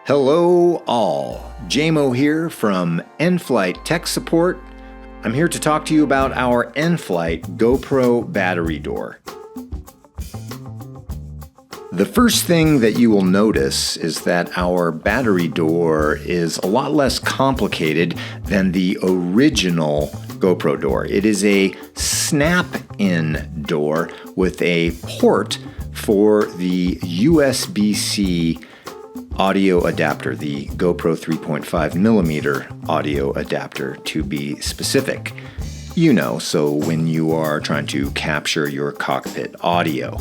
Hello all, JMO here from NFlight Tech Support. I'm here to talk to you about our NFlight GoPro battery door. The first thing that you will notice is that our battery door is a lot less complicated than the original GoPro door. It is a snap-in door with a port for the USB-C audio adapter, the GoPro 3.5mm audio adapter to be specific. You know, so when you are trying to capture your cockpit audio.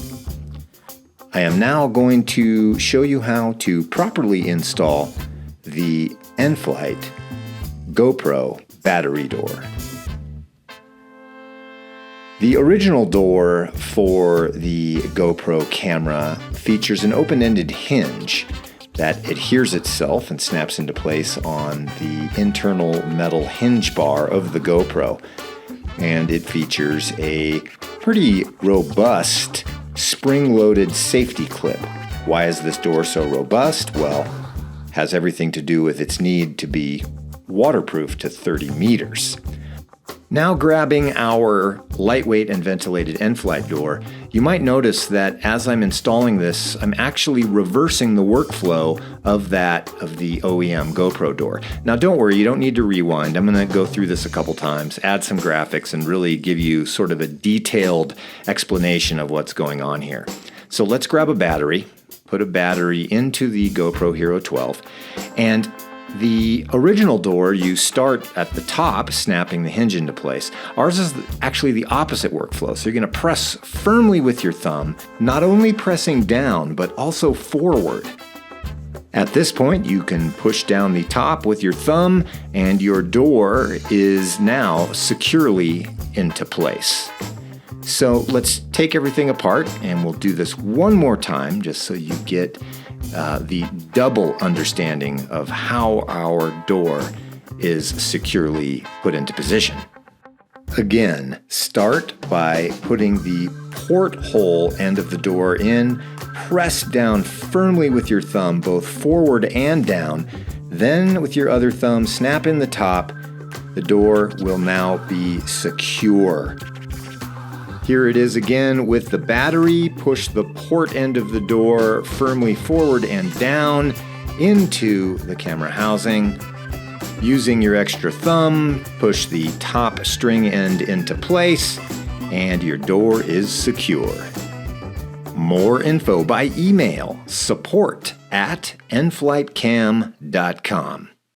I am now going to show you how to properly install the NFlight GoPro battery door. The original door for the GoPro camera features an open-ended hinge that adheres itself and snaps into place on the internal metal hinge bar of the GoPro. And it features a pretty robust spring-loaded safety clip. Why is this door so robust? Well, has everything to do with its need to be waterproof to 30 meters. Now grabbing our lightweight and ventilated NFlight door, you might notice that as I'm installing this, I'm actually reversing the workflow of that of the OEM GoPro door. Now don't worry, you don't need to rewind. I'm going to go through this a couple times, add some graphics, and really give you sort of a detailed explanation of what's going on here. So let's grab a battery, put a battery into the GoPro Hero 12, and the original door, you start at the top, snapping the hinge into place. Ours is actually the opposite workflow. So you're going to press firmly with your thumb, not only pressing down, but also forward. At this point, you can push down the top with your thumb, and your door is now securely into place. So let's take everything apart, and we'll do this one more time just so you get the double understanding of how our door is securely put into position. Again, start by putting the porthole end of the door in, press down firmly with your thumb, both forward and down. Then with your other thumb, snap in the top. The door will now be secure. Here it is again with the battery. Push the port end of the door firmly forward and down into the camera housing. Using your extra thumb, push the top string end into place, and your door is secure. More info by email, support@nflightcam.com.